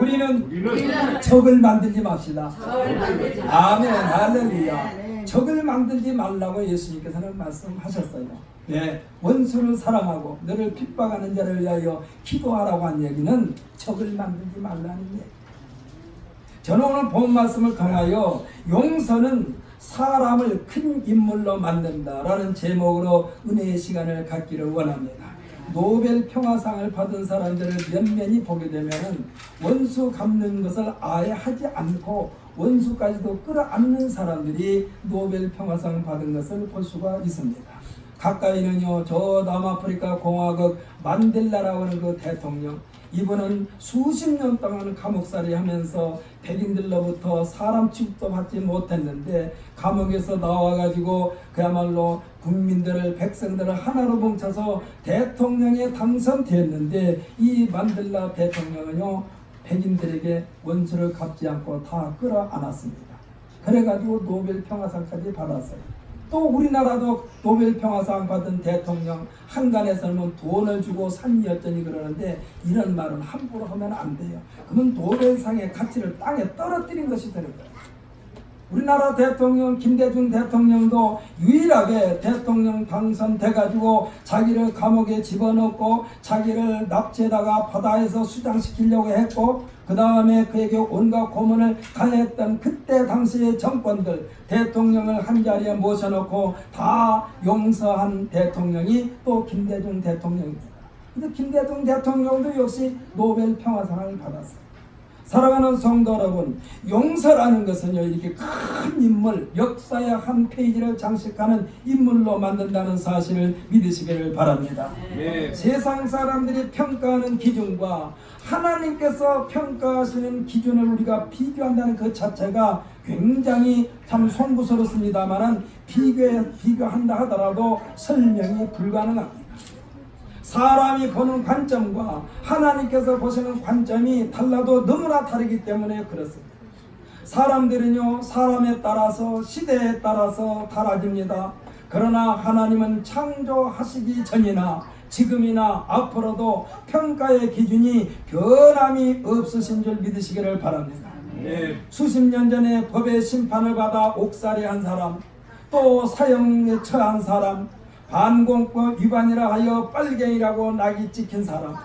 우리는 적을 만들지 맙시다. 아멘, 할렐루야. 적을 만들지 말라고 예수님께서는 말씀하셨어요. 네, 원수를 사랑하고 너를 핍박하는 자를 위하여 기도하라고 한 얘기는 적을 만들지 말라는 얘기. 저는 오늘 본 말씀을 통하여 용서는 사람을 큰 인물로 만든다라는 제목으로 은혜의 시간을 갖기를 원합니다. 노벨 평화상을 받은 사람들을 면면히 보게 되면 원수 갚는 것을 아예 하지 않고 원수까지도 끌어안는 사람들이 노벨 평화상 받은 것을 볼 수가 있습니다. 가까이는요, 저 남아프리카 공화국 만델라라고 하는 그 대통령, 이분은 수십 년 동안 감옥살이 하면서 백인들로부터 사람 취급도 받지 못했는데 감옥에서 나와가지고 그야말로 국민들을, 백성들을 하나로 뭉쳐서 대통령에 당선되었는데, 이 만델라 대통령은요, 백인들에게 원수를 갚지 않고 다 끌어안았습니다. 그래가지고 노벨 평화상까지 받았어요. 또 우리나라도 노벨 평화상 받은 대통령 한간에서는 돈을 주고 산이 어쩌니 그러는데, 이런 말은 함부로 하면 안 돼요. 그러면 노벨상의 가치를 땅에 떨어뜨린 것이 되는 거예요. 우리나라 대통령 김대중 대통령도 유일하게 대통령 당선돼가지고 자기를 감옥에 집어넣고 자기를 납치에다가 바다에서 수장시키려고 했고, 그 다음에 그에게 온갖 고문을 가했던 그때 당시의 정권들, 대통령을 한자리에 모셔놓고 다 용서한 대통령이 또 김대중 대통령입니다. 근데 김대중 대통령도 역시 노벨 평화상을 받았어요. 사랑하는 성도 여러분, 용서라는 것은요, 이렇게 큰 인물, 역사의 한 페이지를 장식하는 인물로 만든다는 사실을 믿으시기를 바랍니다. 네. 세상 사람들이 평가하는 기준과 하나님께서 평가하시는 기준을 우리가 비교한다는 그 자체가 굉장히 참 송구스럽습니다만은 비교한다 하더라도 설명이 불가능합니다. 사람이 보는 관점과 하나님께서 보시는 관점이 달라도 너무나 다르기 때문에 그렇습니다. 사람들은요, 사람에 따라서 시대에 따라서 달라집니다. 그러나 하나님은 창조하시기 전이나 지금이나 앞으로도 평가의 기준이 변함이 없으신 줄 믿으시기를 바랍니다. 네. 수십 년 전에 법의 심판을 받아 옥살이한 사람, 또 사형에 처한 사람, 반공법 위반이라 하여 빨갱이라고 낙이 찍힌 사람,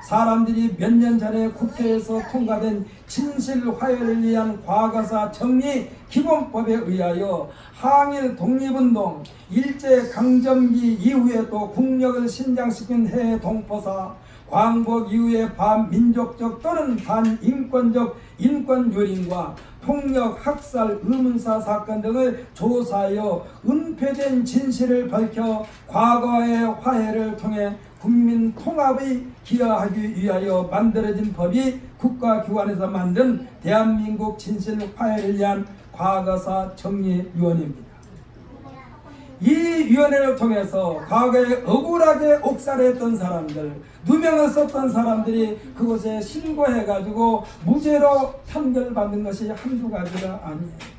사람들이 몇 년 전에 국회에서 통과된 진실 화해를 위한 과거사 정리 기본법에 의하여 항일 독립운동, 일제강점기 이후에 또 국력을 신장시킨 해외 동포사, 광복 이후에 반민족적 또는 반인권적 인권유린과 폭력, 학살, 의문사 사건 등을 조사하여 은폐된 진실을 밝혀 과거의 화해를 통해 국민 통합에 기여하기 위하여 만들어진 법이 국가기관에서 만든 대한민국 진실 화해를 위한 과거사 정리위원회입니다. 이 위원회를 통해서 과거에 억울하게 옥살했던 사람들, 누명을 썼던 사람들이 그곳에 신고해가지고 무죄로 판결받는 것이 한두 가지가 아니에요.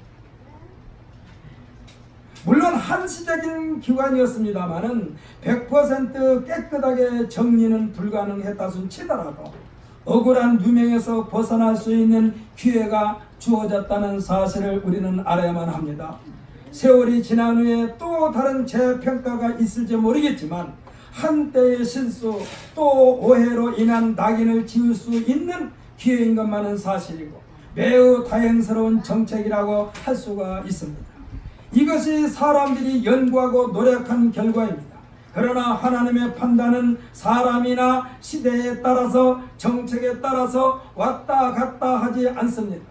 물론 한시적인 기관이었습니다만은 100% 깨끗하게 정리는 불가능했다순 치더라도 억울한 누명에서 벗어날 수 있는 기회가 주어졌다는 사실을 우리는 알아야만 합니다. 세월이 지난 후에 또 다른 재평가가 있을지 모르겠지만 한때의 실수 또 오해로 인한 낙인을 지울 수 있는 기회인 것만은 사실이고 매우 다행스러운 정책이라고 할 수가 있습니다. 이것이 사람들이 연구하고 노력한 결과입니다. 그러나 하나님의 판단은 사람이나 시대에 따라서 정책에 따라서 왔다 갔다 하지 않습니다.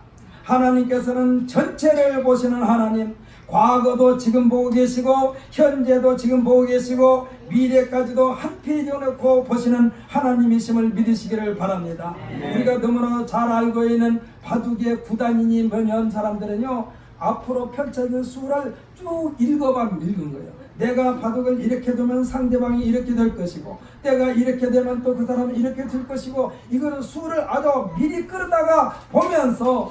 하나님께서는 전체를 보시는 하나님, 과거도 지금 보고 계시고 현재도 지금 보고 계시고 미래까지도 한 페이지 놓고 보시는 하나님이심을 믿으시기를 바랍니다. 우리가 너무나 잘 알고 있는 바둑의 구단이니 뭐년 사람들은요, 앞으로 펼쳐질 수를 쭉 읽어만 읽은 거예요. 내가 바둑을 이렇게 두면 상대방이 이렇게 될 것이고, 내가 이렇게 되면 또 그 사람이 이렇게 될 것이고, 이거는 수를 아주 미리 끌다가 보면서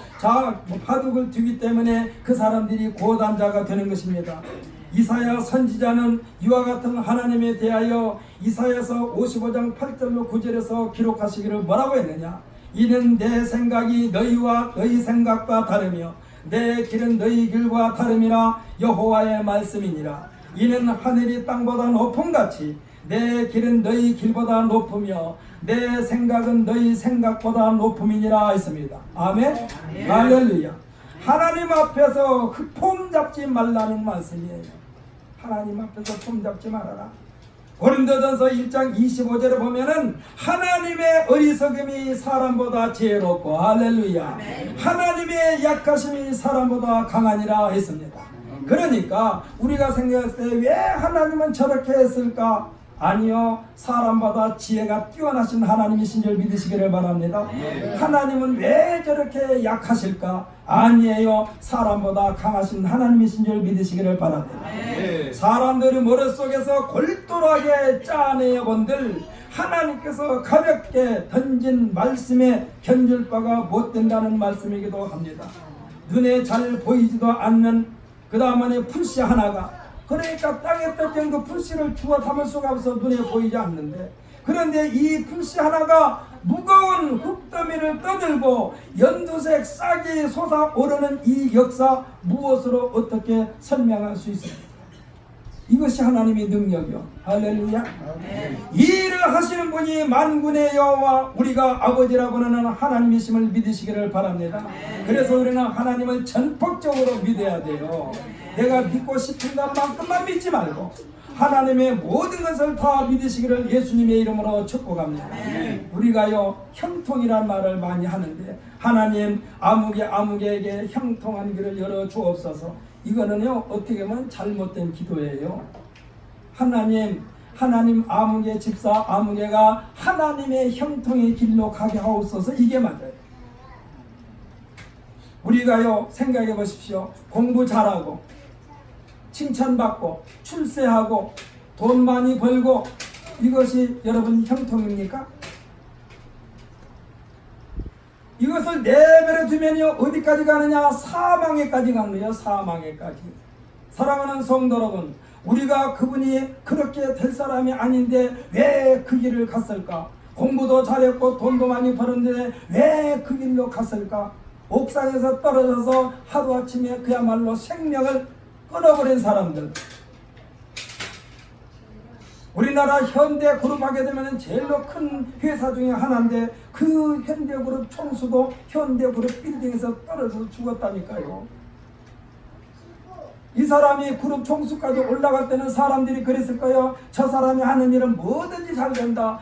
바둑을 두기 때문에 그 사람들이 고단자가 되는 것입니다. 이사야 선지자는 이와 같은 하나님에 대하여 이사야서 55장 8절로 9절에서 기록하시기를 뭐라고 했느냐? 이는 내 생각이 너희와 너희 생각과 다르며 내 길은 너희 길과 다름이라 여호와의 말씀이니라. 이는 하늘이 땅보다 높음같이 내 길은 너희 길보다 높으며 내 생각은 너희 생각보다 높음이니라 했습니다. 아멘. 할렐루야. 하나님 앞에서 폼 잡지 말라는 말씀이에요. 하나님 앞에서 폼 잡지 말아라. 고린도전서 1장 25절에 보면은 하나님의 어리석음이 사람보다 지혜롭고 할렐루야. 하나님의 약하심이 사람보다 강하니라 했습니다. 그러니까 우리가 생각했을 때 왜 하나님은 저렇게 했을까? 아니요, 사람보다 지혜가 뛰어나신 하나님이신 줄 믿으시기를 바랍니다. 하나님은 왜 저렇게 약하실까? 아니에요, 사람보다 강하신 하나님이신 줄 믿으시기를 바랍니다. 사람들의 머릿속에서 골똘하게 짜내어 본들 하나님께서 가볍게 던진 말씀에 견줄 바가 못 된다는 말씀이기도 합니다. 눈에 잘 보이지도 않는 그 다음에 풀씨 하나가, 그러니까 땅에 떨어진 그 풀씨를 주워 담을 수가 없어 눈에 보이지 않는데, 그런데 이 풀씨 하나가 무거운 흙더미를 떠들고 연두색 싹이 솟아오르는 이 역사, 무엇으로 어떻게 설명할 수 있습니까? 이것이 하나님의 능력이요. 할렐루야. 이 일을 하시는 분이 만군의 여호와 우리가 아버지라고 하는 하나님이심을 믿으시기를 바랍니다. 그래서 우리는 하나님을 전폭적으로 믿어야 돼요. 내가 믿고 싶은 것만큼만 믿지 말고 하나님의 모든 것을 다 믿으시기를 예수님의 이름으로 축복합니다. 우리가요, 형통이란 말을 많이 하는데 하나님 아무개에게 형통한 길을 열어 주옵소서. 이거는요, 어떻게 보면 잘못된 기도예요. 하나님 아무개 집사 아무개가 하나님의 형통의 길로 가게 하옵소서. 이게 맞아요. 우리가요, 생각해 보십시오. 공부 잘하고 칭찬받고 출세하고 돈 많이 벌고 이것이 여러분 형통입니까? 이것을 내버려 두면요, 어디까지 가느냐? 사망에까지 가는 거예요. 사망에까지. 사랑하는 성도 여러분, 우리가 그분이 그렇게 될 사람이 아닌데 왜 그 길을 갔을까? 공부도 잘했고 돈도 많이 벌었는데 왜 그 길로 갔을까? 옥상에서 떨어져서 하루아침에 그야말로 생명을 끊어버린 사람들. 우리나라 현대그룹 하게 되면 제일로 큰 회사 중에 하나인데 그 현대그룹 총수도 현대그룹 빌딩에서 떨어져서 죽었다니까요. 이 사람이 그룹 총수까지 올라갈 때는 사람들이 그랬을 거예요. 저 사람이 하는 일은 뭐든지 잘 된다.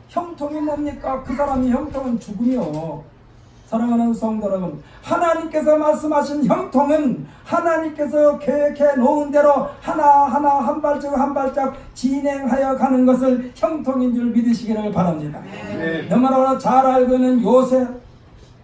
형통이 뭡니까? 그 사람이 형통은 죽음이요. 사랑하는 성도 여러분, 하나님께서 말씀하신 형통은 하나님께서 계획해 놓은 대로 하나하나 한 발짝 한 발짝 진행하여 가는 것을 형통인 줄 믿으시기를 바랍니다. 너무나 잘 알고 있는 요셉,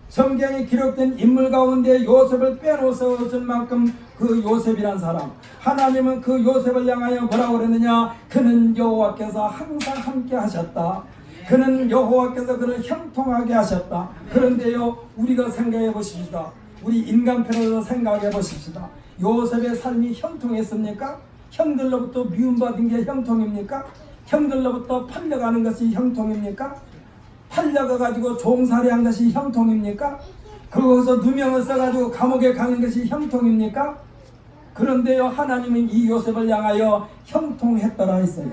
성경에 기록된 인물 가운데 요셉을 빼놓을 만큼 그 요셉이란 사람, 하나님은 그 요셉을 향하여 뭐라고 그랬느냐? 그는 여호와께서 항상 함께 하셨다. 그는 여호와께서 그를 형통하게 하셨다. 그런데요, 우리가 생각해 보십시다. 우리 인간편으로 생각해 보십시다. 요셉의 삶이 형통했습니까? 형들로부터 미움받은 게 형통입니까? 형들로부터 팔려가는 것이 형통입니까? 팔려가가지고 종살이한 것이 형통입니까? 거기서 누명을 써가지고 감옥에 가는 것이 형통입니까? 그런데요, 하나님은 이 요셉을 향하여 형통했더라 했어요.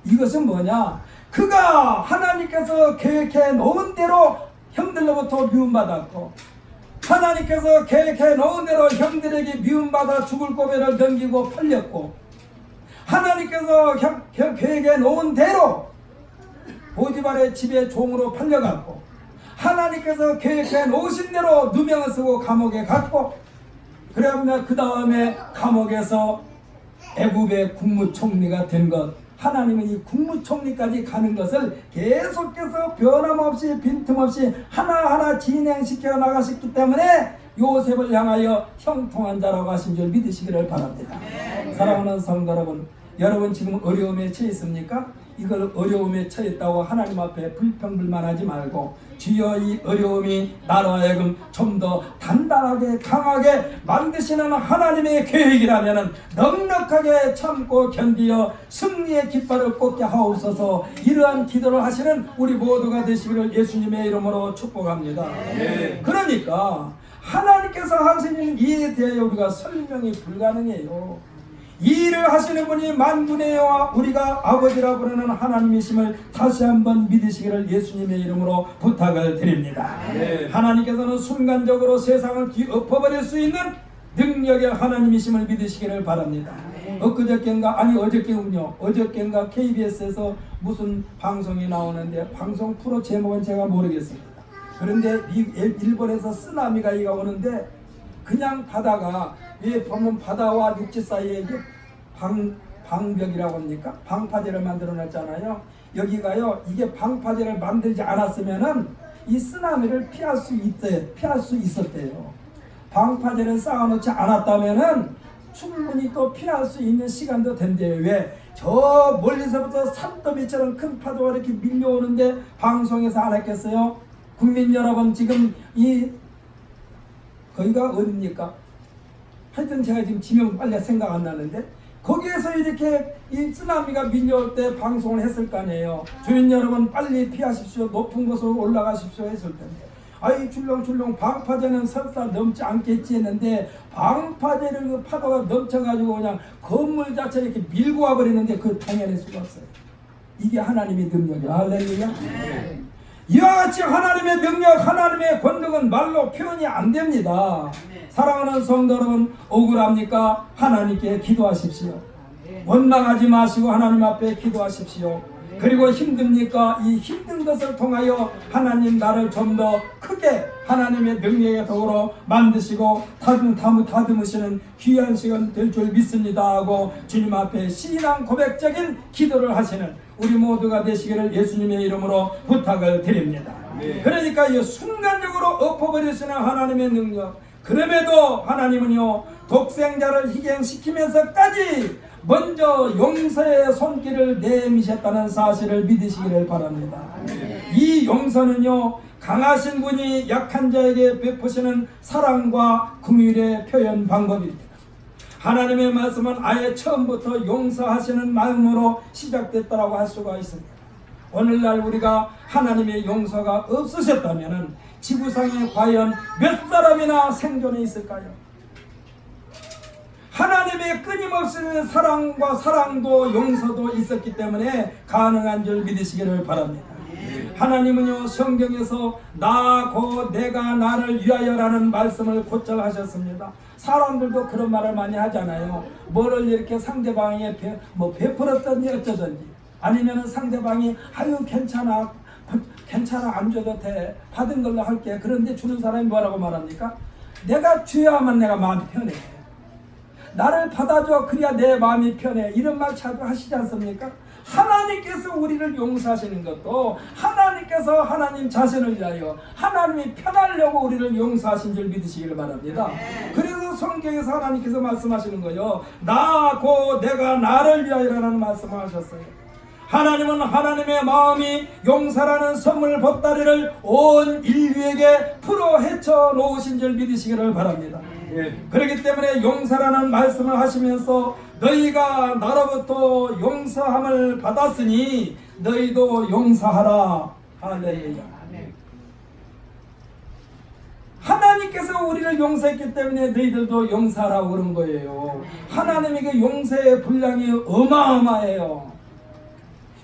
이것은 뭐냐? 그가 하나님께서 계획해 놓은 대로 형들로부터 미움받았고, 하나님께서 계획해 놓은 대로 형들에게 미움받아 죽을 고비를 넘기고 팔렸고, 하나님께서 계획해 놓은 대로 보디발의 집에 종으로 팔려갔고, 하나님께서 계획해 놓으신 대로 누명을 쓰고 감옥에 갔고, 그러면 그 다음에 감옥에서 애굽의 국무총리가 된 것, 하나님은 이 국무총리까지 가는 것을 계속해서 변함없이 빈틈없이 하나하나 진행시켜 나가셨기 때문에 요셉을 향하여 형통한 자라고 하신 줄 믿으시기를 바랍니다. 사랑하는 성도 여러분, 여러분 지금 어려움에 처해 있습니까? 이걸 어려움에 처했다고 하나님 앞에 불평불만하지 말고 주여 이 어려움이 나로 하여금 좀 더 단단하게 강하게 만드시는 하나님의 계획이라면 넉넉하게 참고 견디어 승리의 깃발을 꽂게 하옵소서. 이러한 기도를 하시는 우리 모두가 되시기를 예수님의 이름으로 축복합니다. 그러니까 하나님께서 하시는 일에 대하여 우리가 설명이 불가능해요. 이 일을 하시는 분이 만군의 여호와 우리가 아버지라 부르는 하나님이심을 다시 한번 믿으시기를 예수님의 이름으로 부탁을 드립니다. 하나님께서는 순간적으로 세상을 뒤엎어버릴 수 있는 능력의 하나님이심을 믿으시기를 바랍니다. 엊그저께인가 아니 어저께군요. 어저께인가 KBS에서 무슨 방송이 나오는데 방송 프로 제목은 제가 모르겠습니다. 그런데 일본에서 쓰나미가 오는데 그냥 바다가 왜 보면 바다와 육지 사이에 이게 방벽이라고 합니까? 방파제를 만들어 놨잖아요. 여기가요, 이게 방파제를 만들지 않았으면은 이 쓰나미를 피할 수 있었대요. 방파제를 쌓아놓지 않았다면은 충분히 또 피할 수 있는 시간도 된대요. 왜? 저 멀리서부터 산더미처럼 큰 파도가 이렇게 밀려오는데 방송에서 안 했겠어요? 국민 여러분, 지금 거기가 어딥니까? 하여튼 제가 지금 지명 빨리 생각 안 나는데 거기에서 이렇게 이 쓰나미가 밀려올 때 방송을 했을 거 아니에요. 주민 여러분 빨리 피하십시오. 높은 곳으로 올라가십시오 했을 텐데 아이 줄렁줄렁 방파제는 설사 넘지 않겠지 했는데 방파제를 그 파도가 넘쳐가지고 그냥 건물 자체를 이렇게 밀고 와버리는데 그걸 당연히 수가 없어요. 이게 하나님의 능력이에요. 할렐루야. 이와 같이 하나님의 능력, 하나님의 권능은 말로 표현이 안 됩니다. 사랑하는 성도 여러분, 억울합니까? 하나님께 기도하십시오. 원망하지 마시고 하나님 앞에 기도하십시오. 그리고 힘듭니까? 이 힘든 것을 통하여 하나님 나를 좀 더 크게 하나님의 능력의 도구로 만드시고 다듬으시는 귀한 시간 될 줄 믿습니다 하고 주님 앞에 신앙 고백적인 기도를 하시는 우리 모두가 되시기를 예수님의 이름으로 부탁을 드립니다. 그러니까 이 순간적으로 엎어버리시는 하나님의 능력, 그럼에도 하나님은요 독생자를 희생시키면서까지 먼저 용서의 손길을 내미셨다는 사실을 믿으시기를 바랍니다. 이 용서는요 강하신 분이 약한 자에게 베푸시는 사랑과 긍휼의 표현 방법입니다. 하나님의 말씀은 아예 처음부터 용서하시는 마음으로 시작됐다고 할 수가 있습니다. 오늘날 우리가 하나님의 용서가 없으셨다면 지구상에 과연 몇 사람이나 생존해 있을까요? 하나님의 끊임없이 사랑과 사랑도 용서도 있었기 때문에 가능한 줄 믿으시기를 바랍니다. 하나님은요 성경에서 나 곧 내가 나를 위하여라는 말씀을 곧잘 하셨습니다. 사람들도 그런 말을 많이 하잖아요. 뭐를 이렇게 상대방에게 베풀었든지 어쩌든지 아니면 상대방이 아유 괜찮아 안 줘도 돼 받은 걸로 할게. 그런데 주는 사람이 뭐라고 말합니까? 내가 줘야만 내가 마음이 편해. 나를 받아줘 그래야 내 마음이 편해. 이런 말 자주 하시지 않습니까? 하나님께서 우리를 용서하시는 것도 하나님께서 하나님 자신을 위하여 하나님이 편하려고 우리를 용서하신 줄 믿으시기를 바랍니다. 그래서 성경에서 하나님께서 말씀하시는 거예요. 나 곧 내가 나를 위하여라는 말씀을 하셨어요. 하나님은 하나님의 마음이 용서라는 선물 보따리를 온 인류에게 풀어 헤쳐 놓으신 줄 믿으시기를 바랍니다. 그렇기 때문에 용서라는 말씀을 하시면서 너희가 나로부터 용서함을 받았으니 너희도 용서하라. 할렐루야. 하나님께서 우리를 용서했기 때문에 너희들도 용서하라고 그런 거예요. 하나님의 그 용서의 분량이 어마어마해요.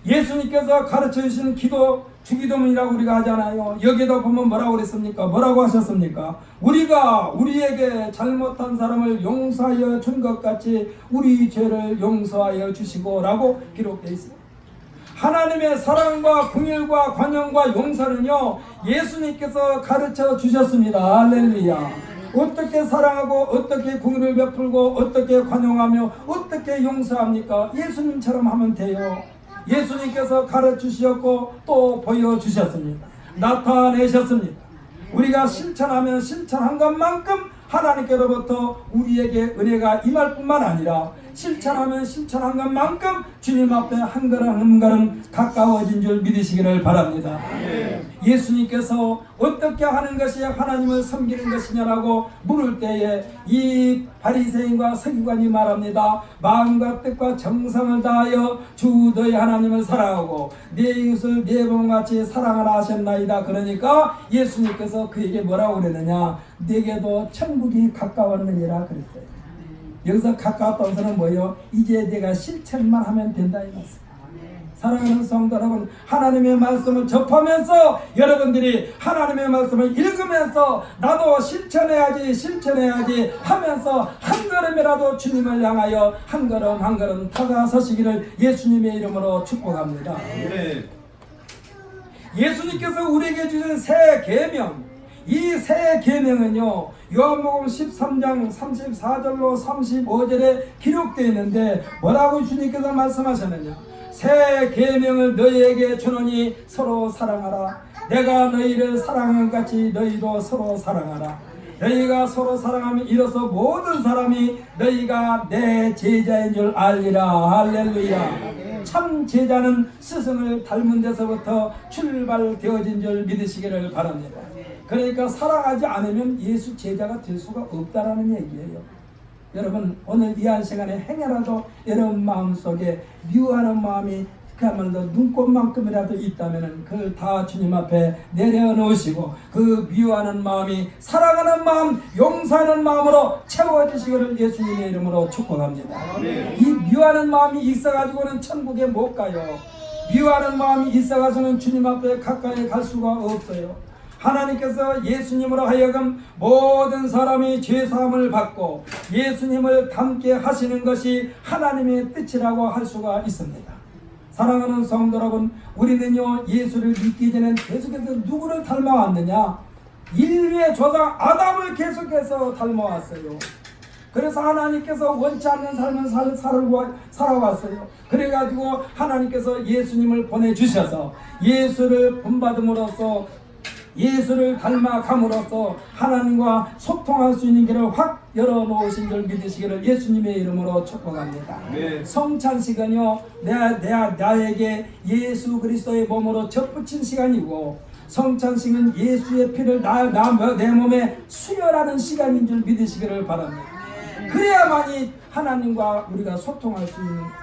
예수님께서 가르쳐 주신 기도 주기도문이라고 우리가 하잖아요. 여기도 보면 뭐라고 그랬습니까? 뭐라고 하셨습니까? 우리가 우리에게 잘못한 사람을 용서하여 준 것 같이 우리 죄를 용서하여 주시고 라고 기록되어 있습니다. 하나님의 사랑과 긍휼과 관용과 용서는요 예수님께서 가르쳐 주셨습니다. 할렐루야. 어떻게 사랑하고 어떻게 긍휼을 베풀고 어떻게 관용하며 어떻게 용서합니까? 예수님처럼 하면 돼요. 예수님께서 가르치셨고 또 보여주셨습니다. 나타내셨습니다. 우리가 실천하면 실천한 것만큼 하나님께로부터 우리에게 은혜가 임할 뿐만 아니라 실천하면 실천한 것만큼 주님 앞에 한 걸음 한 걸음 가까워진 줄 믿으시기를 바랍니다. 예수님께서 어떻게 하는 것이 하나님을 섬기는 것이냐라고 물을 때에 이 바리새인과 서기관이 말합니다. 마음과 뜻과 정성을 다하여 주 너희 하나님을 사랑하고 내 이웃을 내 몸같이 사랑하라 하셨나이다. 그러니까 예수님께서 그에게 뭐라고 그랬느냐, 내게도 천국이 가까웠느니라 그랬어요. 여기서 가까웠다는 것은 뭐예요? 이제 내가 실천만 하면 된다 이 말씀. 사랑하는 성도 여러분, 하나님의 말씀을 접하면서 여러분들이 하나님의 말씀을 읽으면서 나도 실천해야지 하면서 한 걸음이라도 주님을 향하여 한 걸음 한 걸음 다가서시기를 예수님의 이름으로 축복합니다. 예수님께서 우리에게 주신 새 계명, 이 새 계명은요 요한복음 13장 34절로 35절에 기록되어 있는데 뭐라고 주님께서 말씀하셨느냐, 새 계명을 너희에게 주노니 서로 사랑하라. 내가 너희를 사랑한 것 같이 너희도 서로 사랑하라. 너희가 서로 사랑하면 이로써 모든 사람이 너희가 내 제자인 줄 알리라. 할렐루야. 참 제자는 스승을 닮은 데서부터 출발되어진 줄 믿으시기를 바랍니다. 그러니까 사랑하지 않으면 예수 제자가 될 수가 없다라는 얘기예요. 여러분, 오늘 이 한 시간에 행여라도 여러분 마음속에 미워하는 마음이 그야말로 눈꽃만큼이라도 있다면 그걸 다 주님 앞에 내려놓으시고 그 미워하는 마음이 사랑하는 마음, 용서하는 마음으로 채워지시기를 예수님의 이름으로 축복합니다. 이 미워하는 마음이 있어가지고는 천국에 못 가요. 미워하는 마음이 있어가서는 주님 앞에 가까이 갈 수가 없어요. 하나님께서 예수님으로 하여금 모든 사람이 죄사함을 받고 예수님을 닮게 하시는 것이 하나님의 뜻이라고 할 수가 있습니다. 사랑하는 성도 여러분, 우리는요 예수를 믿기 전에 계속해서 누구를 닮아왔느냐, 인류의 조상 아담을 계속해서 닮아왔어요. 그래서 하나님께서 원치 않는 삶을 살아왔어요. 그래가지고 하나님께서 예수님을 보내주셔서 예수를 본받음으로써 예수를 닮아감으로써 하나님과 소통할 수 있는 길을 확 열어놓으신 줄 믿으시기를 예수님의 이름으로 축복합니다. 성찬식은요 나에게 예수 그리스도의 몸으로 접붙인 시간이고, 성찬식은 예수의 피를 내 몸에 수혈하는 시간인 줄 믿으시기를 바랍니다. 그래야만이 하나님과 우리가 소통할 수 있는.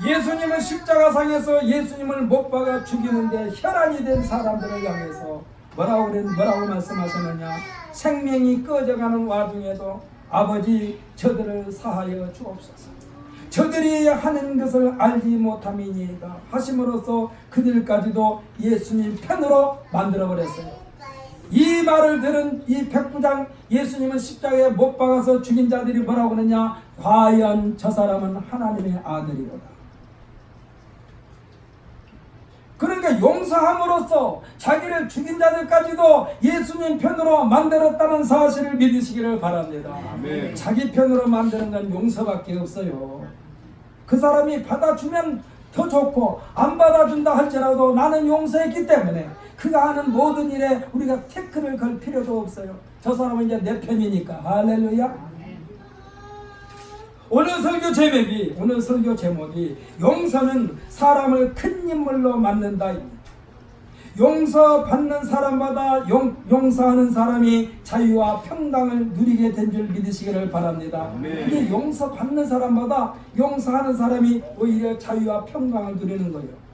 예수님은 십자가상에서 예수님을 못 박아 죽이는데 혈안이 된 사람들을 향해서 뭐라고 말씀하셨느냐, 생명이 꺼져가는 와중에도 아버지 저들을 사하여 주옵소서. 저들이 하는 것을 알지 못함이니이다 하심으로써 그들까지도 예수님 편으로 만들어버렸어요. 이 말을 들은 이 백부장, 예수님은 십자가에 못 박아서 죽인 자들이 뭐라고 그러냐, 과연 저 사람은 하나님의 아들이로다. 그러니까 용서함으로써 자기를 죽인 자들까지도 예수님 편으로 만들었다는 사실을 믿으시기를 바랍니다. 아멘. 자기 편으로 만드는 건 용서밖에 없어요. 그 사람이 받아주면 더 좋고 안 받아준다 할지라도 나는 용서했기 때문에 그가 하는 모든 일에 우리가 태클을 걸 필요도 없어요. 저 사람은 이제 내 편이니까. 할렐루야. 오늘 설교 제목이 용서는 사람을 큰 인물로 만든다. 용서받는 사람마다 용서하는 사람이 자유와 평강을 누리게 된 줄 믿으시기를 바랍니다. 이게 용서받는 사람마다 용서하는 사람이 오히려 자유와 평강을 누리는 거예요.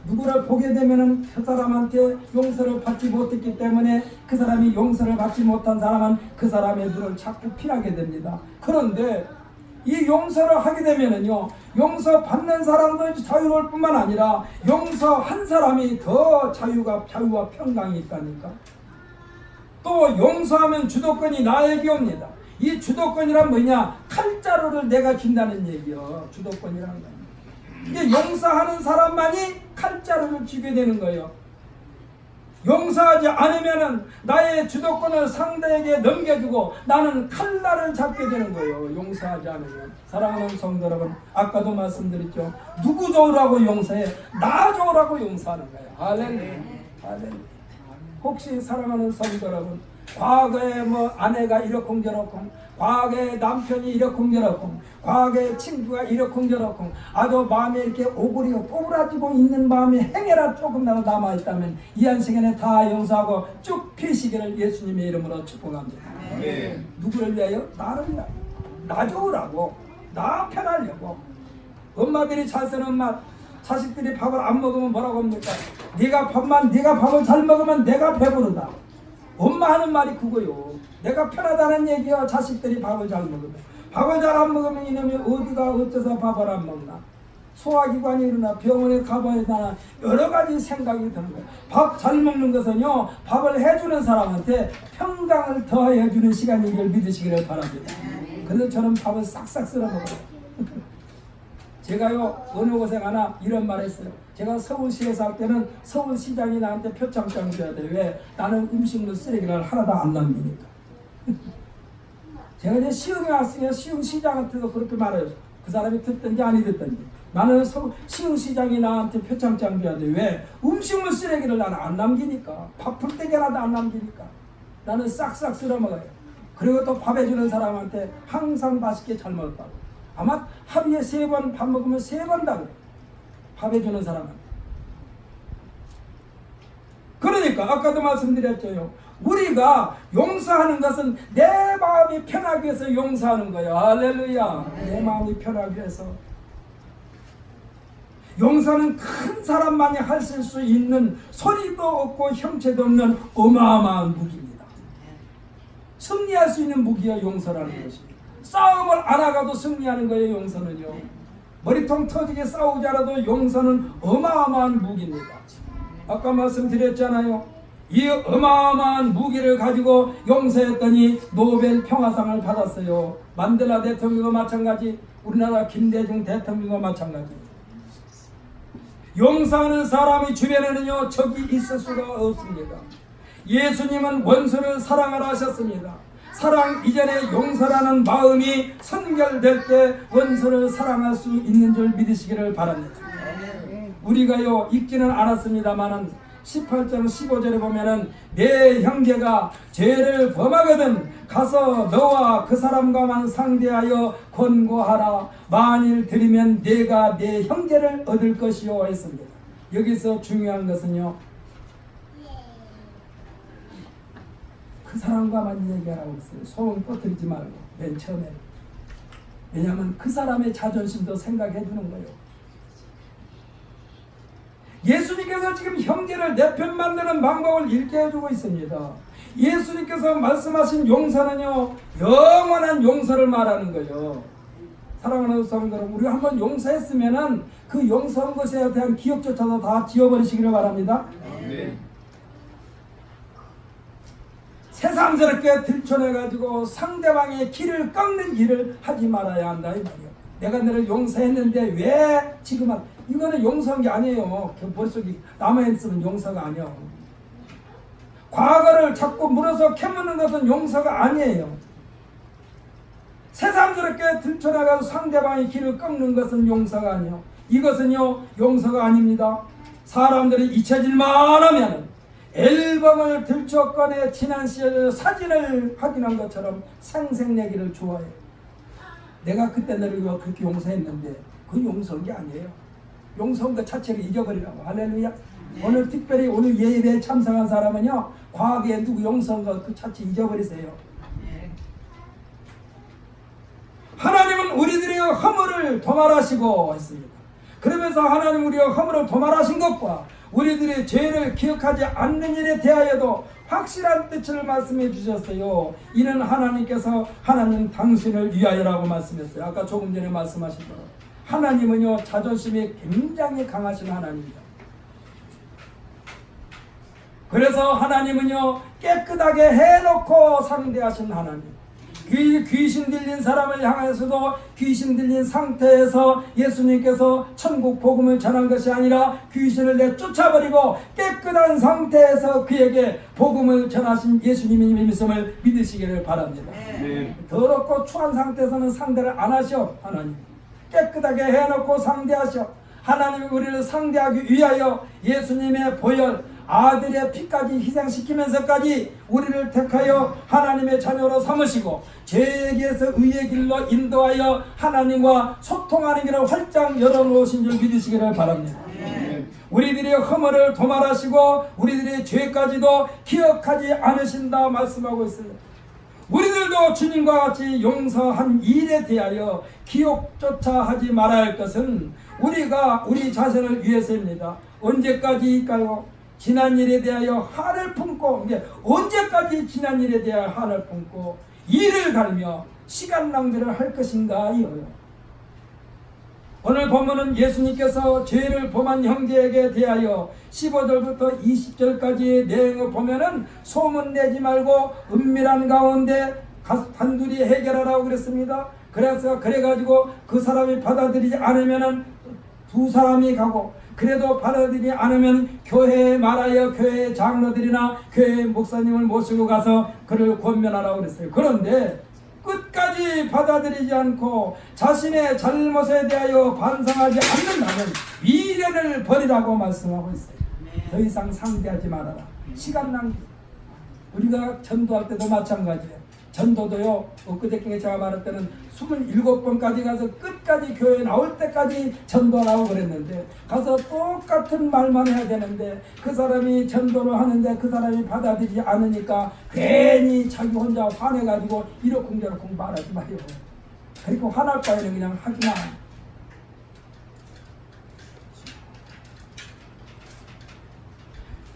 누구를 보게 되면은 그 사람한테 용서를 받지 못했기 때문에 그 사람이 용서를 받지 못한 사람은 그 사람의 눈을 자꾸 피하게 됩니다. 그런데 이 용서를 하게 되면은요, 용서 받는 사람도 자유로울 뿐만 아니라 용서한 사람이 더 자유와 평강이 있다니까. 또 용서하면 주도권이 나에게 옵니다. 이 주도권이란 뭐냐? 칼자루를 내가 준다는 얘기요. 주도권이란 거예요. 이게 용서하는 사람만이 칼자루를 쥐게 되는 거예요. 용서하지 않으면은 나의 주도권을 상대에게 넘겨주고 나는 칼날을 잡게 되는 거예요. 용서하지 않으면. 사랑하는 성도 여러분, 아까도 말씀드렸죠. 누구 좋으라고 용서해? 나 좋으라고 용서하는 거예요. 할렐루야. 할렐루야. 혹시 사랑하는 성도 여러분, 과거에 아내가 이렇고 저렇고 과거에 남편이 이러쿵저러쿵, 과거에 친구가 이러쿵저러쿵, 아주 마음에 이렇게 오그라지고 있는 마음이 행여라 조금이라도 남아있다면 이 한 시간에 다 용서하고 쭉 피시기를 예수님의 이름으로 축복합니다. 누구를 위하여? 나를 위하여. 나 좋으라고, 나 편하려고. 엄마들이 잘 쓰는 말, 자식들이 밥을 안 먹으면 뭐라고 합니까? 네가 밥을 잘 먹으면 내가 배부르다. 엄마 하는 말이 그거요. 내가 편하다는 얘기야. 자식들이 밥을 잘 먹으면. 밥을 잘 안 먹으면 이놈이 어디가 어째서 밥을 안 먹나? 소화기관이 일어나 병원에 가봐야 되나 여러 가지 생각이 드는 거예요. 밥 잘 먹는 것은요, 밥을 해주는 사람한테 평강을 더해주는 시간인 걸 믿으시기를 바랍니다. 그래서 저는 밥을 싹싹 쓸어 먹어요. 제가요, 어느 곳에 가나 이런 말 했어요. 제가 서울시에 살 때는 서울시장이 나한테 표창장 줘야 돼. 왜? 나는 음식물 쓰레기를 하나도 안 남기니까. 제가 이제 시흥에 왔으니까 시흥시장한테도 그렇게 말해요. 그 사람이 듣든지 아니 듣든지. 나는 시흥시장이 나한테 표창장 줘야 돼. 왜? 음식물 쓰레기를 나는 안 남기니까. 밥 풀떼기 하나도 안 남기니까. 나는 싹싹 쓸어 먹어요. 그리고 또 밥 해주는 사람한테 항상 맛있게 잘 먹었다고. 아마 하루에 3번 밥 먹으면 3번 다 그래. 밥 해주는 사람한테. 그러니까 아까도 말씀드렸죠. 우리가 용서하는 것은 내 마음이 편하기 위해서 용서하는 거예요. 할렐루야. 내 마음이 편하기 위해서. 용서는 큰 사람만이 하실 수 있는, 소리도 없고 형체도 없는 어마어마한 무기입니다. 승리할 수 있는 무기야, 용서라는 것이. 싸움을 안 하고도 승리하는 거예요, 용서는요. 머리통 터지게 싸우지 않아도 용서는 어마어마한 무기입니다. 아까 말씀드렸잖아요. 이 어마어마한 무기를 가지고 용서했더니 노벨 평화상을 받았어요. 만델라 대통령과 마찬가지, 우리나라 김대중 대통령과 마찬가지. 용서하는 사람이 주변에는요, 적이 있을 수가 없습니다. 예수님은 원수를 사랑하라 하셨습니다. 사랑 이전에 용서라는 마음이 선결될 때 원수를 사랑할 수 있는 줄 믿으시기를 바랍니다. 우리가요, 읽지는 않았습니다만은 18장 15절에 보면은 내 형제가 죄를 범하거든 가서 너와 그 사람과만 상대하여 권고하라. 만일 들으면 내가 내 형제를 얻을 것이요 했습니다. 여기서 중요한 것은요, 그 사람과만 얘기하라고 했어요. 소음 꺼뜨리지 말고, 맨 처음에. 왜냐하면 그 사람의 자존심도 생각해 주는 거예요. 예수님께서 지금 형제를 내 편 만드는 방법을 읽게 해주고 있습니다. 예수님께서 말씀하신 용서는요, 영원한 용서를 말하는 거예요. 사랑하는 성도 여러분, 우리가 한번 용서했으면은 그 용서한 것에 대한 기억조차도 다 지워버리시기를 바랍니다. 네. 새삼스럽게 들춰내가지고 상대방의 길을 꺾는 일을 하지 말아야 한다 이 말이에요. 내가 너를 용서했는데 왜 지금 이거는 용서한 게 아니에요. 머릿속에 남아있으면 용서가 아니에요. 과거를 자꾸 물어서 캐묻는 것은 용서가 아니에요. 새삼스럽게 들춰내가지고 상대방의 길을 꺾는 것은 용서가 아니에요. 이것은요, 용서가 아닙니다. 사람들이 잊혀질만 하면 앨범을 들춰 꺼내 지난 시절 사진을 확인한 것처럼 생색내기를 좋아해요. 내가 그때 너를 그렇게 용서했는데 그건 용서한 게 아니에요. 용서한 것 자체를 잊어버리라고. 할렐루야. 오늘 특별히 오늘 예배에 참석한 사람은요, 과거에 누구 용서한 것 그 자체 잊어버리세요. 하나님은 우리들의 허물을 도말하시고 했습니다. 그러면서 하나님 우리의 허물을 도말하신 것과 우리들의 죄를 기억하지 않는 일에 대하여도 확실한 뜻을 말씀해 주셨어요. 이는 하나님께서 하나님 당신을 위하여라고 말씀했어요. 아까 조금 전에 말씀하신 대로 하나님은요, 자존심이 굉장히 강하신 하나님이죠. 그래서 하나님은요, 깨끗하게 해놓고 상대하신 하나님. 귀신 들린 사람을 향해서도 귀신 들린 상태에서 예수님께서 천국 복음을 전한 것이 아니라 귀신을 내쫓아버리고 깨끗한 상태에서 그에게 복음을 전하신 예수님의 말씀을 믿으시기를 바랍니다. 네. 더럽고 추한 상태에서는 상대를 안 하셔. 하나님 깨끗하게 해놓고 상대하셔. 하나님이 우리를 상대하기 위하여 예수님의 보혈, 아들의 피까지 희생시키면서까지 우리를 택하여 하나님의 자녀로 삼으시고 죄에게서 의의 길로 인도하여 하나님과 소통하는 길을 활짝 열어놓으신 줄 믿으시기를 바랍니다. 우리들의 허물을 도말하시고 우리들의 죄까지도 기억하지 않으신다 말씀하고 있어요. 우리들도 주님과 같이 용서한 일에 대하여 기억조차 하지 말아야 할 것은 우리가 우리 자신을 위해서입니다. 언제까지일까요? 지난 일에 대하여 한을 품고, 언제까지 지난 일에 대하여 한을 품고 일을 갈며 시간 낭비를 할 것인가 이거요. 오늘 본문은 예수님께서 죄를 범한 형제에게 대하여 15절부터 20절까지의 내용을 보면은 소문내지 말고 은밀한 가운데 단둘이 해결하라고 그랬습니다. 그래가지고 그 사람이 받아들이지 않으면은 두 사람이 가고, 그래도 받아들이지 않으면 교회에 말하여 교회 장로들이나 교회 목사님을 모시고 가서 그를 권면하라고 그랬어요. 그런데 끝까지 받아들이지 않고 자신의 잘못에 대하여 반성하지 않는다면 미련을 버리라고 말씀하고 있어요. 더 이상 상대하지 말아라. 시간 낭비. 우리가 전도할 때도 마찬가지예요. 전도도요, 엊그저께 제가 말할 때는 27번까지 가서 끝까지 교회 나올 때까지 전도하라고 그랬는데, 가서 똑같은 말만 해야 되는데 그 사람이 전도를 하는데 그 사람이 받아들이지 않으니까 괜히 자기 혼자 화내가지고 이러쿵저러쿵 말하지 마요. 그리고 화날 바에는 그냥 하지마.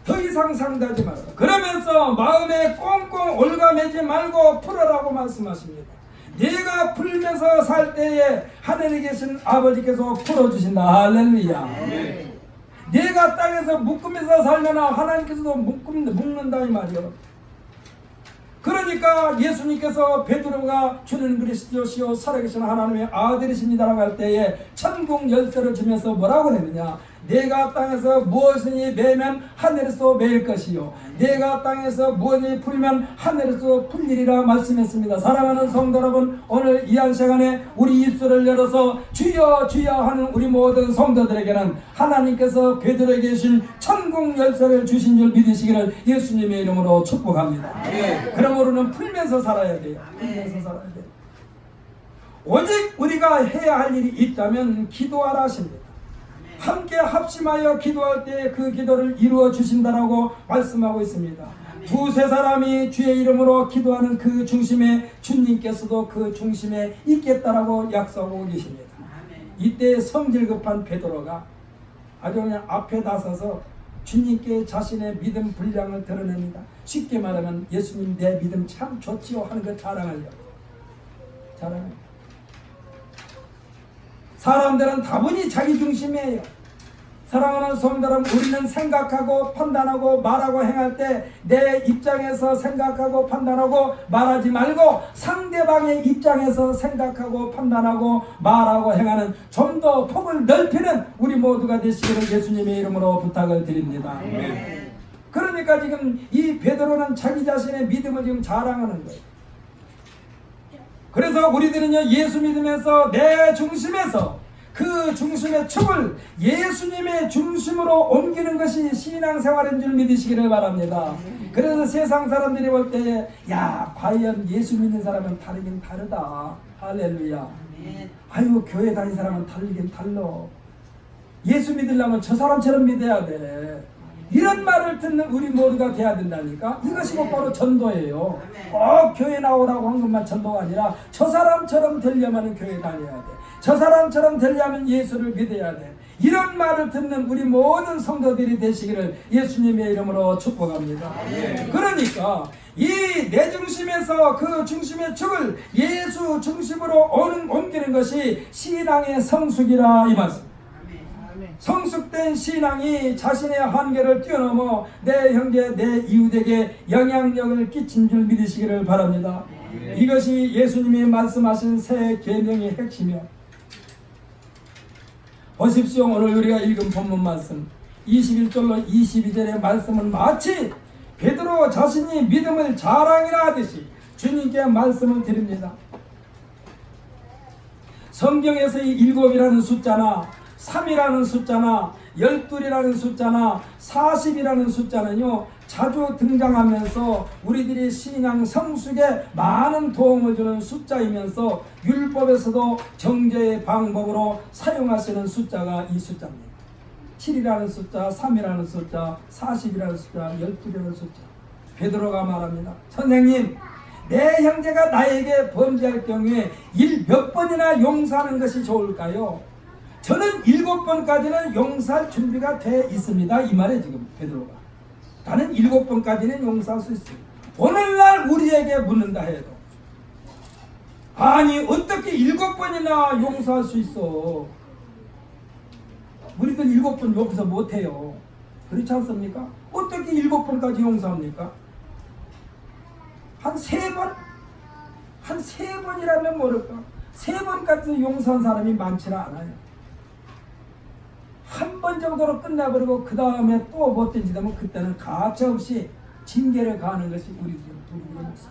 더 이상 상대하지 말아라. 그러면서 마음에 꽁꽁 올가매지 말고 풀어라고 말씀하십니다. 내가 풀면서 살 때에 하늘에 계신 아버지께서 풀어주신다. 할렐루야. 네. 내가 땅에서 묶으면서 살려나 하나님께서도 묶는다 이 말이요. 그러니까 예수님께서 베드로가 주는 그리스도시요 살아계신 하나님의 아들이십니다라고 할 때에 천국 열쇠를 주면서 뭐라고 그랬느냐? 내가 땅에서 무엇이니 매면 하늘에서 매일 것이요 내가 땅에서 무엇이 풀면 하늘에서 풀리리라 말씀했습니다. 사랑하는 성도 여러분, 오늘 이 한 시간에 우리 입술을 열어서 주여 주여 하는 우리 모든 성도들에게는 하나님께서 베드로에게 주신 천국 열쇠를 주신 줄 믿으시기를 예수님의 이름으로 축복합니다. 네. 그러므로는 풀면서 살아야 돼요. 풀면서 살아야 돼요. 오직 우리가 해야 할 일이 있다면 기도하라 하십니다. 함께 합심하여 기도할 때 그 기도를 이루어 주신다라고 말씀하고 있습니다. 두세 사람이 주의 이름으로 기도하는 그 중심에 주님께서도 그 중심에 있겠다라고 약속하고 계십니다. 이때 성질 급한 베드로가 아주 그냥 앞에 나서서 주님께 자신의 믿음 분량을 드러냅니다. 쉽게 말하면 예수님 내 믿음 참 좋지요 하는 걸 자랑하려고. 사람들은 다분히 자기 중심이에요. 사랑하는 성도 여러분, 우리는 생각하고 판단하고 말하고 행할 때 내 입장에서 생각하고 판단하고 말하지 말고 상대방의 입장에서 생각하고 판단하고 말하고 행하는 좀 더 폭을 넓히는 우리 모두가 되시기를 예수님의 이름으로 부탁을 드립니다. 네. 그러니까 지금 이 베드로는 자기 자신의 믿음을 지금 자랑하는 거예요. 그래서 우리들은요, 예수 믿으면서 내 중심에서 그 중심의 축을 예수님의 중심으로 옮기는 것이 신앙생활인 줄 믿으시기를 바랍니다. 그래서 세상 사람들이 볼 때 야, 과연 예수 믿는 사람은 다르긴 다르다. 할렐루야. 아유, 교회 다니는 사람은 다르긴 달라. 예수 믿으려면 저 사람처럼 믿어야 돼. 이런 말을 듣는 우리 모두가 돼야 된다니까. 이것이 바로 전도예요. 꼭 교회 나오라고 한 것만 전도가 아니라 저 사람처럼 되려면 교회 다녀야 돼. 저 사람처럼 되려면 예수를 믿어야 돼. 이런 말을 듣는 우리 모든 성도들이 되시기를 예수님의 이름으로 축복합니다. 그러니까 이 내 중심에서 그 중심의 축을 예수 중심으로 옮기는 것이 신앙의 성숙이라 이 말씀. 성숙된 신앙이 자신의 한계를 뛰어넘어 내 형제 내 이웃에게 영향력을 끼친 줄 믿으시기를 바랍니다. 이것이 예수님이 말씀하신 새 계명의 핵심이요. 보십시오. 오늘 우리가 읽은 본문 말씀 21절로 22절의 말씀은 마치 베드로 자신이 믿음을 자랑이라 하듯이 주님께 말씀을 드립니다. 성경에서 이 7이라는 숫자나 3이라는 숫자나 12이라는 숫자나 40이라는 숫자는요 자주 등장하면서 우리들이 신앙 성숙에 많은 도움을 주는 숫자이면서 율법에서도 정죄의 방법으로 사용하시는 숫자가 이 숫자입니다. 7이라는 숫자, 3이라는 숫자, 40이라는 숫자, 12이라는 숫자. 베드로가 말합니다. 선생님, 내 형제가 나에게 범죄할 경우에 몇 번이나 용서하는 것이 좋을까요? 저는 7번까지는 용서할 준비가 돼 있습니다. 이 말에 지금 베드로가. 나는 7번까지는 용서할 수 있습니다. 오늘날 우리에게 묻는다 해도 아니 어떻게 7번이나 용서할 수 있어? 우리들 7번 용서 못해요. 그렇지 않습니까? 어떻게 7번까지 용서합니까? 한 3번? 한 3번이라면 모를까? 3번까지 용서한 사람이 많지는 않아요. 한 번 정도로 끝나버리고 그 다음에 또 못된지 되면 그때는 가차없이 징계를 가하는 것이 우리들의 모습.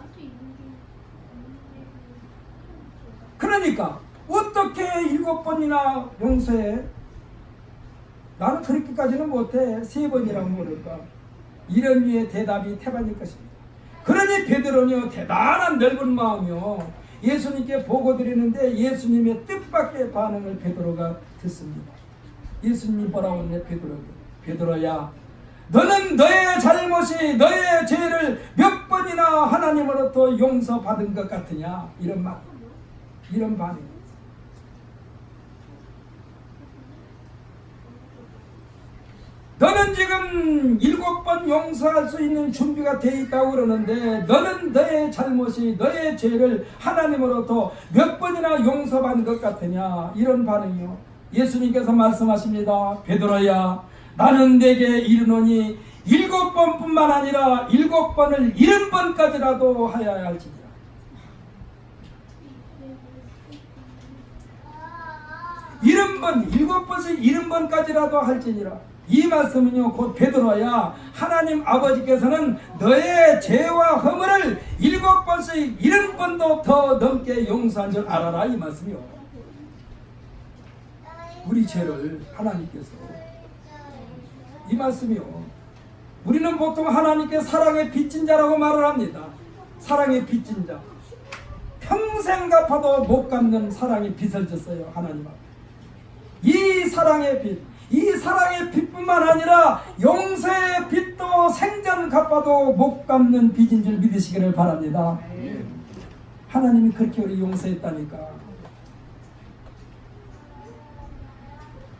그러니까 어떻게 7번이나 용서해? 나는 그렇게까지는 못해. 3번이라고 모를까? 이런 류의 대답이 태반일 것입니다. 그러니 베드로는요 대단한 넓은 마음이요 예수님께 보고드리는데 예수님의 뜻밖의 반응을 베드로가 듣습니다. 예수님이 뭐라고 하냐 베드로에게. 베드로야, 너는 너의 잘못이 너의 죄를 몇 번이나 하나님으로부터 용서받은 것 같으냐? 이런 말, 이런 반응. 너는 지금 7번 용서할 수 있는 준비가 되어 있다고 그러는데 너는 너의 잘못이 너의 죄를 하나님으로부터 몇 번이나 용서받은 것 같으냐? 이런 반응이요. 예수님께서 말씀하십니다. 베드로야, 나는 네게 이르노니 7번뿐만 아니라 7번을 70번까지라도 하여야 할지니라. 일흔 번, 7번씩 70번까지라도 할지니라. 이 말씀은요 곧 베드로야, 하나님 아버지께서는 너의 죄와 허물을 7번씩 70번도 더 넘게 용서한 줄 알아라, 이 말씀이요. 우리 죄를 하나님께서, 이 말씀이요. 우리는 보통 하나님께 사랑의 빚진 자라고 말을 합니다. 사랑의 빚진 자, 평생 갚아도 못 갚는 사랑의 빚을 졌어요 하나님 앞에. 이 사랑의 빚, 이 사랑의 빚뿐만 아니라 용서의 빚도 생전 갚아도 못 갚는 빚인 줄 믿으시기를 바랍니다. 하나님이 그렇게 우리 용서했다니까.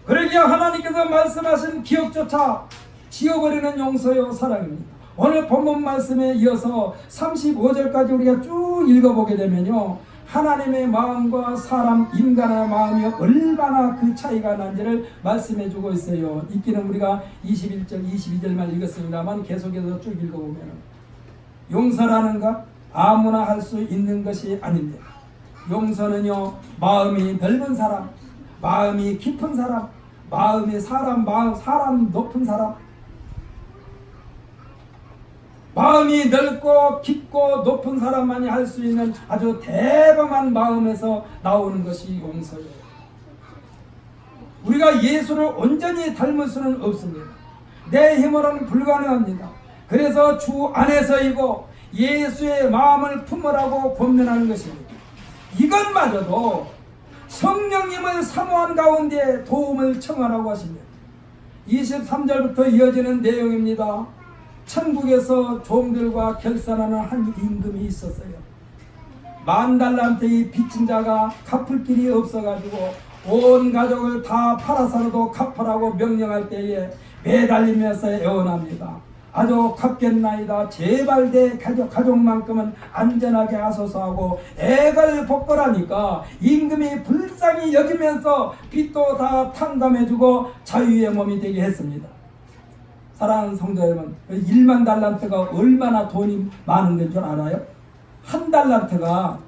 그러기에 하나님께서 말씀하신 기억조차 지워버리는 용서요 사랑입니다. 오늘 본문 말씀에 이어서 35절까지 우리가 쭉 읽어보게 되면요, 하나님의 마음과 사람 인간의 마음이 얼마나 그 차이가 난지를 말씀해 주고 있어요. 읽기는 우리가 21절 22절만 읽었습니다만 계속해서 쭉 읽어보면 용서라는 것 아무나 할 수 있는 것이 아닙니다. 용서는요 마음이 넓은 사람, 마음이 깊은 사람, 마음이 사람 높은 사람, 마음이 넓고 깊고 높은 사람만이 할 수 있는 아주 대범한 마음에서 나오는 것이 용서예요. 우리가 예수를 온전히 닮을 수는 없습니다. 내 힘으로는 불가능합니다. 그래서 주 안에서이고 예수의 마음을 품으라고 권면하는 것입니다. 이것마저도 성령님을 사모한 가운데 도움을 청하라고 하십니다. 23절부터 이어지는 내용입니다. 천국에서 종들과 결산하는 한 임금이 있었어요. 10,000달란트의 빚진 자가 갚을 길이 없어가지고 온 가족을 다 팔아서라도 갚으라고 명령할 때에 매달리면서 애원합니다. 아주 갚겠나이다. 제발 내 가족만큼은 안전하게 하소서 하고 애걸 복걸하니까 임금이 불쌍히 여기면서 빚도 다 탕감해주고 자유의 몸이 되게 했습니다. 사랑하는 성도 여러분, 10,000달란트가 얼마나 돈이 많은 건 줄 알아요? 한 달란트가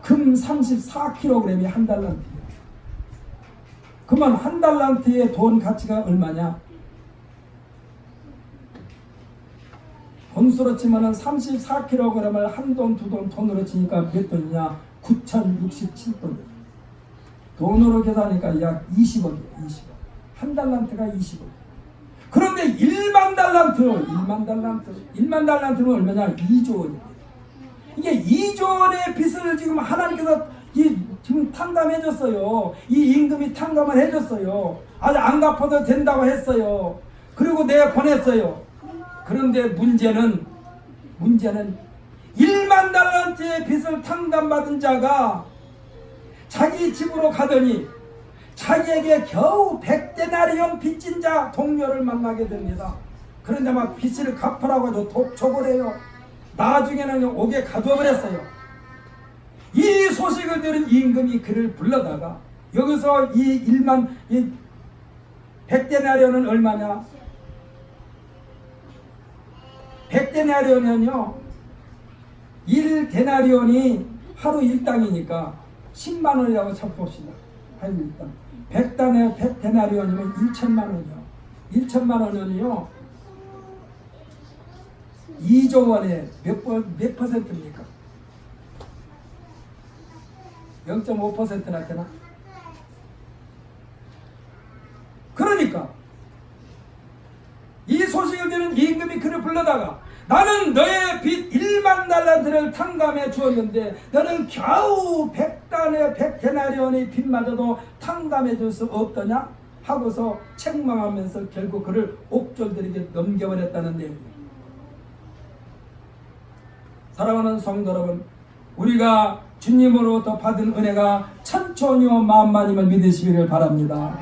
금 34kg이 한 달란트예요. 그러면 한 달란트의 돈 가치가 얼마냐? 돈수로 치면은 34kg을 한 돈, 두 돈, 돈으로 치니까 몇 돈이냐? 9,067돈. 돈으로 계산하니까 약 20억이에요. 20억. 한 달란트가 20억. 그런데 1만 달란트는 얼마냐? 2조 원입니다. 이게 2조 원의 빚을 지금 하나님께서 지금 탕감해 줬어요. 이 임금이 탕감을 해줬어요. 아직 안 갚아도 된다고 했어요. 그리고 내가 보냈어요. 그런데 문제는 1만 달란트의 빚을 탕감받은 자가 자기 집으로 가더니 자기에게 겨우 100데나리온 빚진 자 동료를 만나게 됩니다. 그런데 막 빚을 갚으라고 해도 독촉을 해요. 나중에는 옥에 가둬버렸어요. 이 소식을 들은 임금이 그를 불러다가 여기서 이 100데나리온은 얼마냐? 100데나리온은요 1데나리온이 하루 일당이니까 10만원이라고 쳐봅시다. 하루 일당 100데나리온이면 1천만원이요. 1천만원이요 2조 원에 몇 퍼센트입니까? 0.5%나 되나? 그러니까 이 소식을 들은 임금이 그를 불러다가 나는 너의 빚 1만 달란트를 탕감해 주었는데 너는 겨우 100데나리온의 빚마저도 탕감해 줄 수 없더냐? 하고서 책망하면서 결국 그를 옥졸들에게 넘겨버렸다는 내용이에요. 사랑하는 성도 여러분, 우리가 주님으로부터 받은 은혜가 천천히요 만만임을 믿으시기를 바랍니다.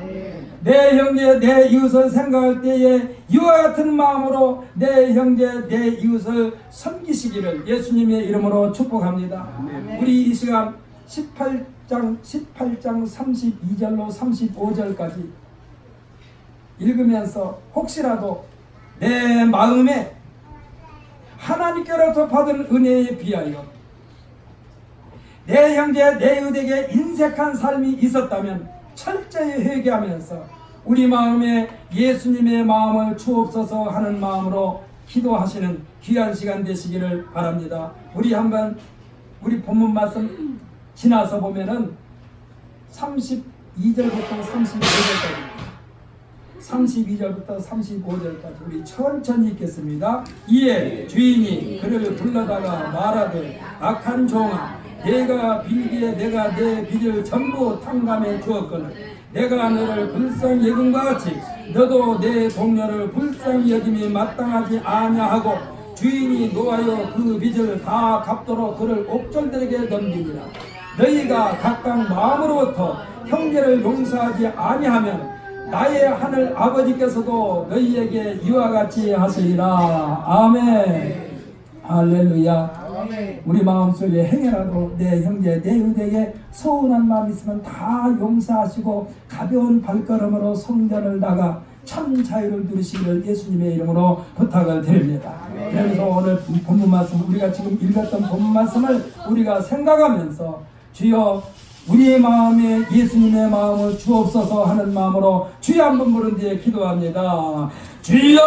내 형제 내 이웃을 생각할 때에 이와 같은 마음으로 내 형제 내 이웃을 섬기시기를 예수님의 이름으로 축복합니다. 우리 이 시간 18장 32절로 35절까지 읽으면서 혹시라도 내 마음에 하나님께로부터 받은 은혜에 비하여 내 형제 내 이웃에게 인색한 삶이 있었다면 철저히 회개하면서 우리 마음에 예수님의 마음을 주옵소서 하는 마음으로 기도하시는 귀한 시간 되시기를 바랍니다. 우리 한번 우리 본문 말씀 지나서 보면은 32절부터 35절까지 32절부터 35절까지 우리 천천히 읽겠습니다. 이에 주인이 그를 불러다가 말하되 악한 종아 내가 빌기에 내가 내 빚을 전부 탕감해 주었거늘 내가 너를 불쌍히 여긴 것 같이 너도 내 동료를 불쌍히 여김이 마땅하지 아니하고 주인이 노하여 그 빚을 다 갚도록 그를 옥졸들에게 넘기니라. 너희가 각각 마음으로부터 형제를 용서하지 아니하면 나의 하늘 아버지께서도 너희에게 이와 같이 하시리라. 아멘. 할렐루야. 우리 마음속에 행여라도 내 형제 내 이웃에게 서운한 마음 있으면 다 용서하시고 가벼운 발걸음으로 성전을 나가 참 자유를 누리시기를 예수님의 이름으로 부탁을 드립니다. 그래서 오늘 본문 말씀 우리가 지금 읽었던 본문 말씀을 우리가 생각하면서 주여 우리의 마음에 예수님의 마음을 주옵소서 하는 마음으로 주여 한번 부른 뒤에 기도합니다. 주여